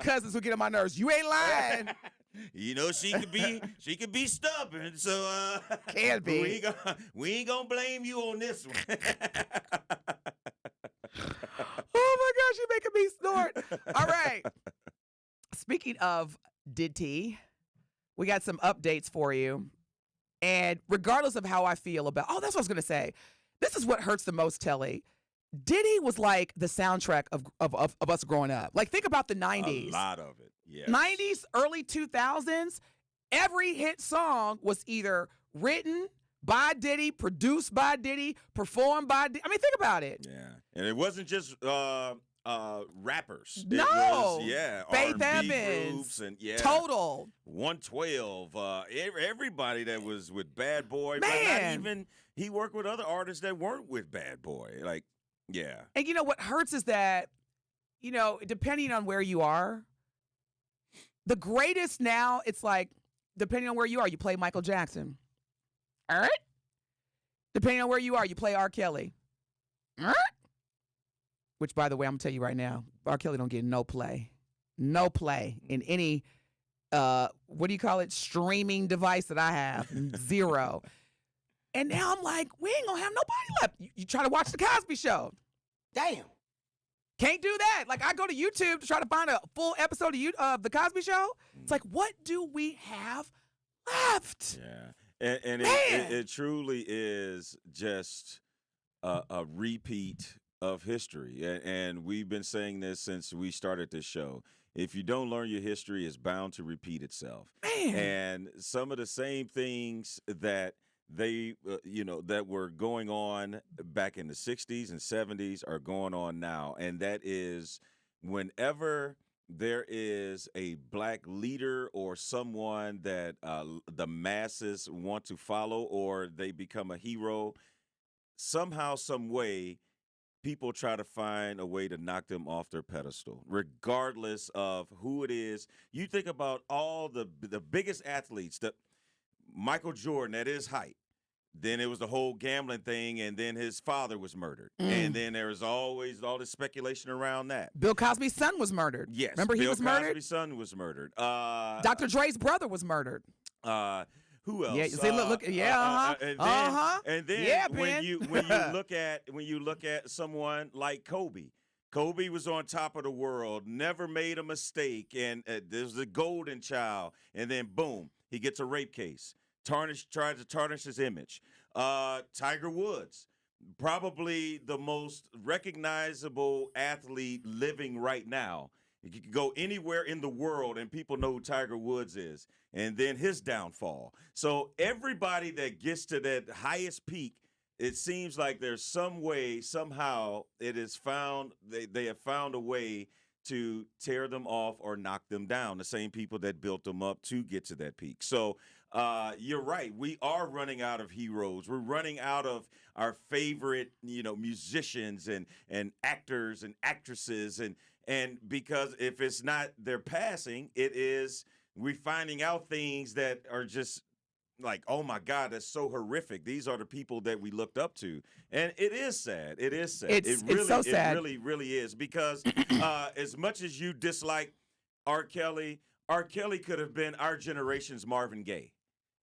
cousins who get on my nerves. You ain't lying. You know, she could be stubborn, so Can be. we ain't gonna blame you on this one. Oh my gosh, you're making me snort. All right. Speaking of Diddy, we got some updates for you. And regardless of how I feel about, that's what I was gonna say. This is what hurts the most, Telly. Diddy was like the soundtrack of us growing up. Like, think about the 90s. A lot of it, yes. 90s, early 2000s, every hit song was either written by Diddy, produced by Diddy, performed by Diddy. I mean, think about it. Yeah, and it wasn't just rappers. No. It was, Faith R&B Evans. groups and Total. 112. Everybody that was with Bad Boy. Man. But not even, he worked with other artists that weren't with Bad Boy. Like, yeah. And you know what hurts is that, depending on where you are, the greatest now, it's like, depending on where you are, you play Michael Jackson. All right? Depending on where you are, you play R. Kelly. All right? Which, by the way, I'm going to tell you right now, R. Kelly don't get no play. No play in any, what do you call it, streaming device that I have. Zero. And now I'm like, we ain't going to have nobody left. You try to watch The Cosby Show. Damn. Can't do that. Like, I go to YouTube to try to find a full episode of The Cosby Show. It's like, what do we have left? Yeah. And it truly is just a repeat of history. And we've been saying this since we started this show. If you don't learn your history, it's bound to repeat itself. Man. And some of the same things that that were going on back in the 60s and 70s are going on now. And that is whenever there is a black leader or someone that the masses want to follow or they become a hero, somehow, some way, people try to find a way to knock them off their pedestal, regardless of who it is. You think about all the biggest athletes, Michael Jordan at his height. Then it was the whole gambling thing, and then his father was murdered. And then there was always all this speculation around that. Bill Cosby's son was murdered. Yes. Remember he was murdered? Bill Cosby's son was murdered. Dr. Dre's brother was murdered. Who else? Yeah, see, look, yeah, And then yeah, when you look at someone like Kobe. Kobe was on top of the world, never made a mistake, and there's the golden child, and then boom, he gets a rape case. Tried to tarnish his image. Tiger Woods, probably the most recognizable athlete living right now. You could go anywhere in the world and people know who Tiger Woods is. And then his downfall. So everybody that gets to that highest peak, it seems like there's some way, somehow, it is found, they have found a way to tear them off or knock them down, the same people that built them up to get to that peak. So you're right. We are running out of heroes. We're running out of our favorite, musicians and actors and actresses. And because if it's not their passing, it is we're finding out things that are just like, oh, my God, that's so horrific. These are the people that we looked up to. And it is sad. It is sad. It's so sad. It really, really is. Because as much as you dislike R. Kelly could have been our generation's Marvin Gaye.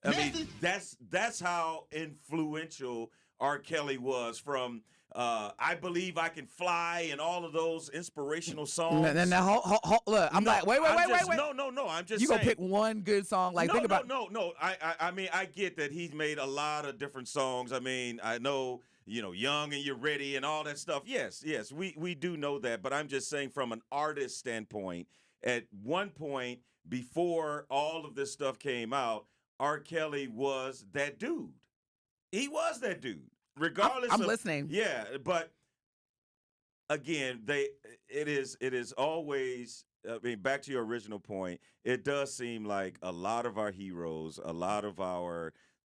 I mean, that's how influential R. Kelly was from I Believe I Can Fly and all of those inspirational songs. Now, look, I'm like, wait. No, I'm just you saying. gonna pick one good song? Like, think about. No. I mean, I get that he's made a lot of different songs. I mean, I know, Young and You're Ready and all that stuff. Yes, we do know that. But I'm just saying from an artist standpoint, at one point before all of this stuff came out, R. Kelly was that dude. He was that dude. Regardless I'm listening. Yeah, but again, it is always, I mean, back to your original point, it does seem like a lot of our heroes, a lot of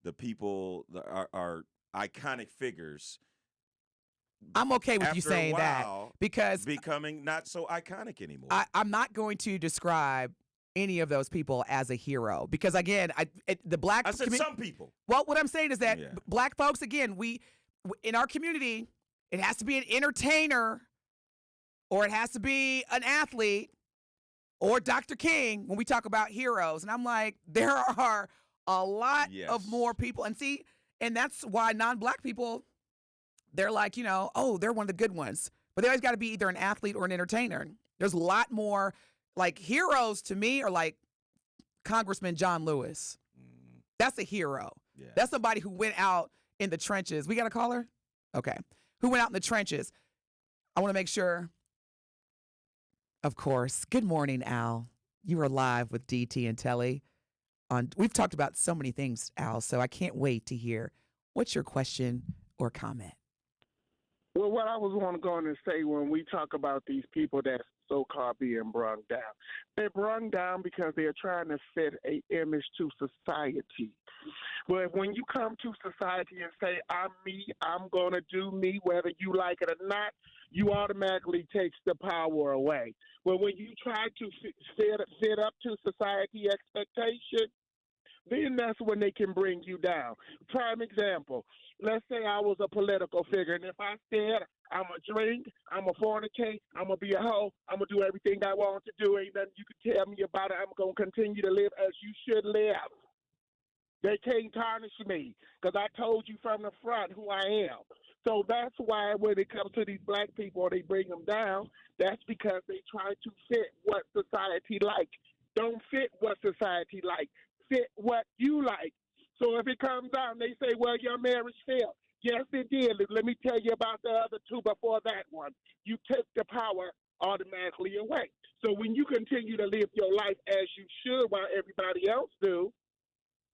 the people, our iconic figures. I'm okay with you saying that because becoming not so iconic anymore. I'm not going to describe any of those people as a hero because again, the black. I said some people. Well, what I'm saying is that black folks, again, we in our community, it has to be an entertainer or it has to be an athlete or Dr. King when we talk about heroes. And I'm like, there are a lot of more people. And see, and that's why non-black people, they're like, oh, they're one of the good ones. But they always got to be either an athlete or an entertainer. There's a lot more, like, heroes to me are like Congressman John Lewis. That's a hero. Yeah. That's somebody who went out in the trenches. We got a caller? Okay. Who went out in the trenches. I want to make sure. Of course. Good morning, Al. You are live with DT&Telly. We've talked about so many things, Al, so I can't wait to hear what's your question or comment. Well, what I was going to say when we talk about these people that's so-called being brung down, they're brung down because they're trying to fit an image to society. But when you come to society and say, I'm me, I'm going to do me, whether you like it or not, you automatically takes the power away. But when you try to fit up to society expectation, then that's when they can bring you down. Prime example, let's say I was a political figure, and if I said I'm a drink, I'm a fornicate, I'm going to be a hoe, I'm going to do everything I want to do, ain't nothing you can tell me about it, I'm going to continue to live as you should live. They can't tarnish me because I told you from the front who I am. So that's why when it comes to these black people, they bring them down. That's because they try to fit what society like. Don't fit what society like. Fit what you like. So if it comes out and they say, well, your marriage failed. Yes, it did. Let me tell you about the other two before that one. You take the power automatically away. So when you continue to live your life as you should while everybody else do,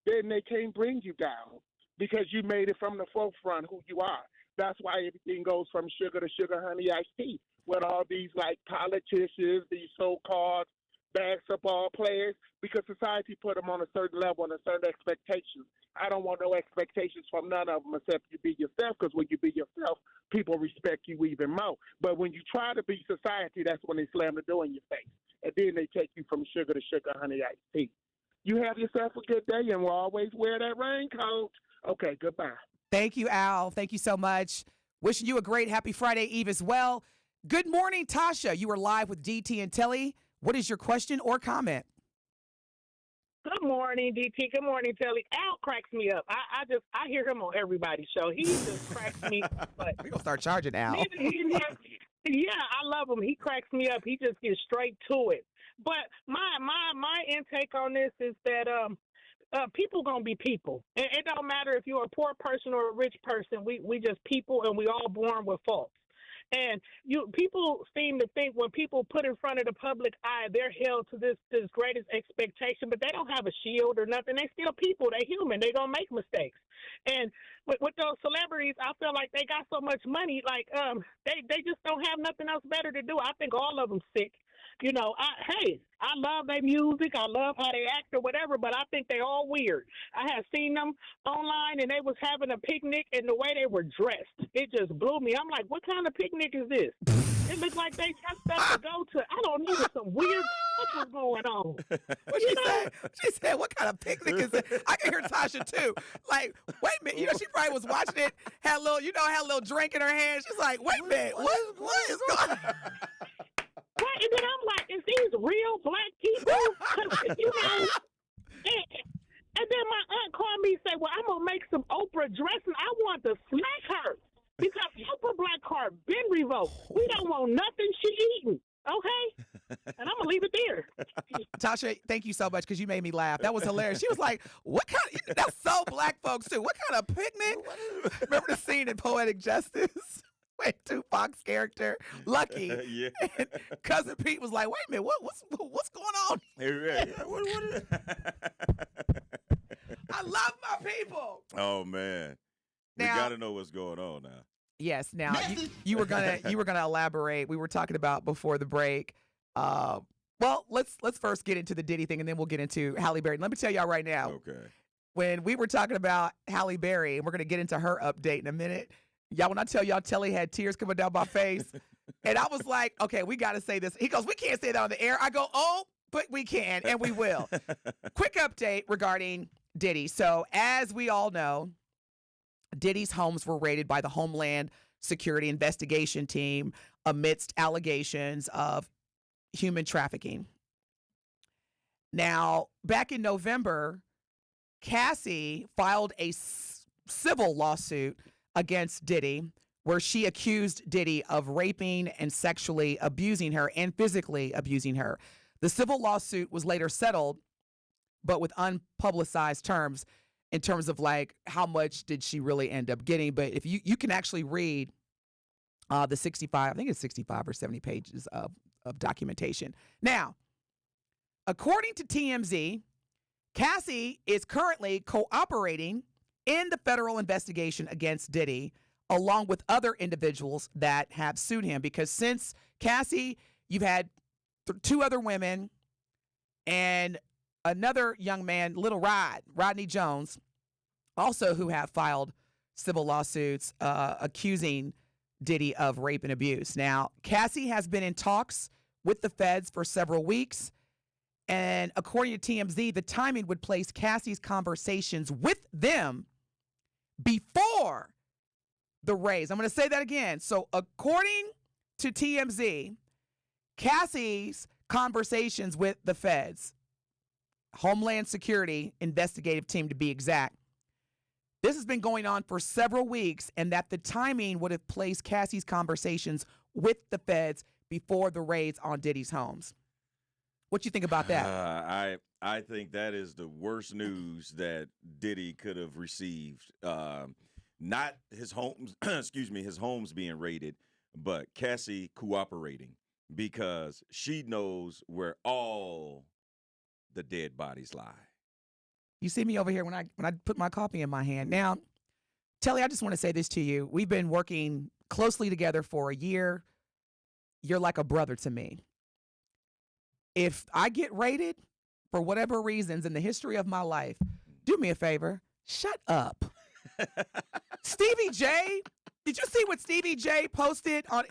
then they can't bring you down because you made it from the forefront who you are. That's why everything goes from sugar to sugar, honey, iced tea. With all these, like, politicians, these so-called basketball players, because society put them on a certain level and a certain expectation. I don't want no expectations from none of them except you be yourself, because when you be yourself, people respect you even more. But when you try to be society, that's when they slam the door in your face. And then they take you from sugar to sugar, honey, iced tea. You have yourself a good day, and we'll always wear that raincoat. Okay, goodbye. Thank you, Al. Thank you so much. Wishing you a great happy Friday Eve as well. Good morning, Tasha. You are live with DT&Telly. What is your question or comment? Good morning, DT. Good morning, Telly. Al cracks me up. I hear him on everybody's show. He just cracks me up. But we're gonna start charging Al. Yeah, I love him. He cracks me up. He just gets straight to it. But my intake on this is that people gonna be people. It don't matter if you're a poor person or a rich person. We just people, and we all born with faults. And people seem to think when people put in front of the public eye, they're held to this greatest expectation, but they don't have a shield or nothing. They still people. They human. They gonna make mistakes. And with those celebrities, I feel like they got so much money, like they just don't have nothing else better to do. I think all of them sick. You know, I love their music. I love how they act or whatever, but I think they all weird. I have seen them online, and they was having a picnic, and the way they were dressed, it just blew me. I'm like, what kind of picnic is this? It looked like they just up to go to, I don't know, some weird stuff was going on. What she said? She said, what kind of picnic is it? I can hear Tasha, too. Like, wait a minute. She probably was watching it, had a little drink in her hand. She's like, wait a minute. What is going on? Right, and then I'm like, is these real black people? And then my aunt called me and said, well, I'm going to make some Oprah dressing. I want to smack her because Oprah Black card been revoked. We don't want nothing she eating, okay? And I'm going to leave it there. Tasha, thank you so much because you made me laugh. That was hilarious. She was like, what kind of, that's so black folks too. What kind of picnic? Remember the scene in Poetic Justice? Wait, Tupac's character, Lucky. Yeah. And Cousin Pete was like, wait a minute, what's going on? I love my people. Oh man. Now, we gotta know what's going on now. Yes, now you were gonna elaborate. We were talking about before the break. Well, let's first get into the Diddy thing and then we'll get into Halle Berry. Let me tell y'all right now. Okay. When we were talking about Halle Berry, and we're gonna get into her update in a minute. Y'all, when I tell y'all Telly had tears coming down my face, and I was like, okay, we got to say this. He goes, we can't say that on the air. I go, oh, but we can, and we will. Quick update regarding Diddy. So as we all know, Diddy's homes were raided by the Homeland Security Investigation Team amidst allegations of human trafficking. Now, back in November, Cassie filed a civil lawsuit against Diddy where she accused Diddy of raping and sexually abusing her and physically abusing her. The civil lawsuit was later settled, but with unpublicized terms in terms of like how much did she really end up getting. But if you can actually read the 65, I think it's 65 or 70 pages of documentation. Now, according to TMZ, Cassie is currently cooperating in the federal investigation against Diddy, along with other individuals that have sued him. Because since Cassie, you've had two other women and another young man, Little Rodney Jones, also who have filed civil lawsuits accusing Diddy of rape and abuse. Now, Cassie has been in talks with the feds for several weeks. And according to TMZ, the timing would place Cassie's conversations with them before the raise. I'm going to say that again. So according to TMZ, Cassie's conversations with the feds, Homeland Security investigative team to be exact, this has been going on for several weeks, and that the timing would have placed Cassie's conversations with the feds before the raids on Diddy's homes. What you think about that? I think that is the worst news that Diddy could have received. Not his homes, his homes being raided, but Cassie cooperating because she knows where all the dead bodies lie. You see me over here when I put my coffee in my hand. Now, Telly, I just want to say this to you. We've been working closely together for a year. You're like a brother to me. If I get raided for whatever reasons in the history of my life, do me a favor, shut up. Stevie J, did you see what Stevie J posted on?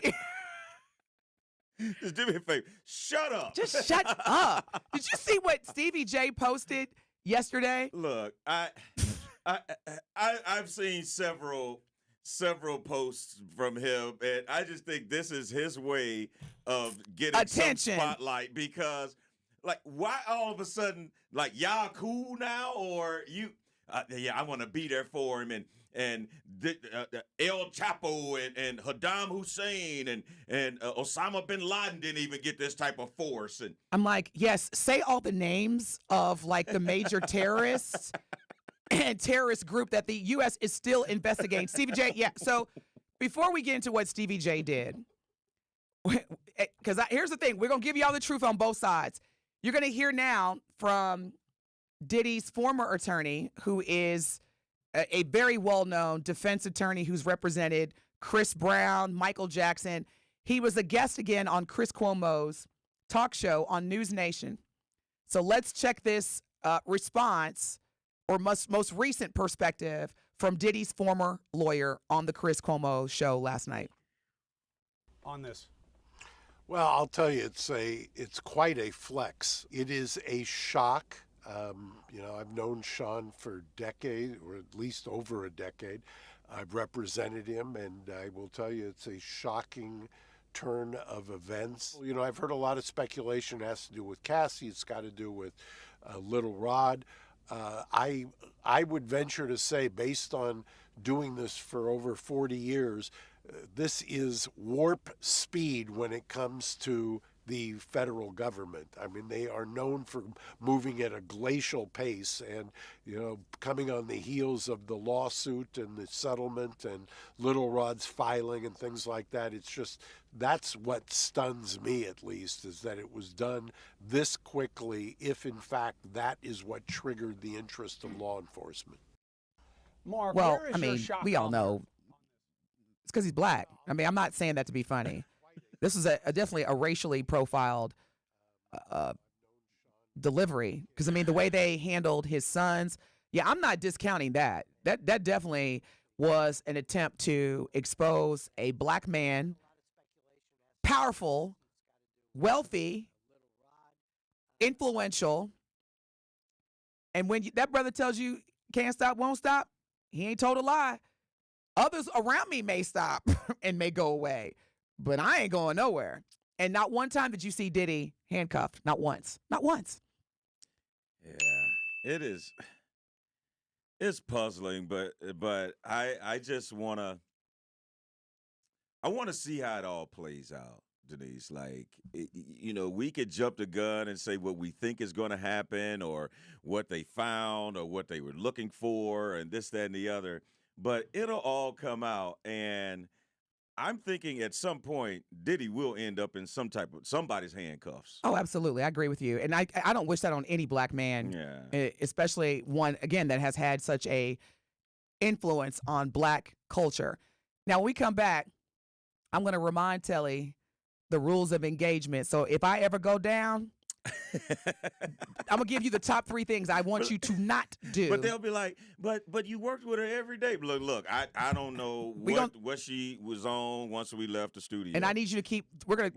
Just do me a favor, shut up. Just shut up. Did you see what Stevie J posted yesterday? Look, I've seen several posts from him, and I just think this is his way of getting attention, some spotlight. Because, like, why all of a sudden, like, y'all cool now, or you? Yeah, I want to be there for him, and El Chapo and Saddam Hussein and Osama bin Laden didn't even get this type of force. And I'm like, yes, say all the names of like the major terrorists and terrorist group that the U.S. is still investigating. Stevie J, yeah. So before we get into what Stevie J did, because here's the thing, we're going to give you all the truth on both sides. You're going to hear now from Diddy's former attorney, who is a very well-known defense attorney who's represented Chris Brown, Michael Jackson. He was a guest again on Chris Cuomo's talk show on News Nation. So let's check this response or most recent perspective from Diddy's former lawyer on the Chris Cuomo show last night. On this. Well, I'll tell you, it's quite a flex. It is a shock. I've known Sean for decades, or at least over a decade. I've represented him, and I will tell you, it's a shocking turn of events. I've heard a lot of speculation. It has to do with Cassie. It's got to do with Little Rod. I would venture to say, based on doing this for over 40 years, this is warp speed when it comes to the federal government. I mean, they are known for moving at a glacial pace, and, coming on the heels of the lawsuit and the settlement and Little Rod's filing and things like that. It's just, that's what stuns me, at least, is that it was done this quickly, if in fact that is what triggered the interest of law enforcement. Mark, Well, where is I your mean, shock we all column? know it's because he's black. I mean, I'm not saying that to be funny. This is definitely a racially profiled delivery. Because, I mean, the way they handled his sons, yeah, I'm not discounting that. That definitely was an attempt to expose a black man, powerful, wealthy, influential. And when that brother tells you can't stop, won't stop, he ain't told a lie. Others around me may stop and may go away. But I ain't going nowhere. And not one time did you see Diddy handcuffed. Not once. Not once. It is. It's puzzling, but I just want to see how it all plays out, Denise. Like, we could jump the gun and say what we think is going to happen or what they found or what they were looking for and this, that, and the other. But it'll all come out. And I'm thinking at some point, Diddy will end up in somebody's handcuffs. Oh, absolutely. I agree with you. And I don't wish that on any black man, especially one, again, that has had such a influence on black culture. Now, when we come back, I'm going to remind Telly the rules of engagement. So if I ever go down, I'm going to give you the top 3 things I want you to not do. But they'll be like, but you worked with her every day. Look, I don't know what she was on once we left the studio. And I need you to keep, we're going to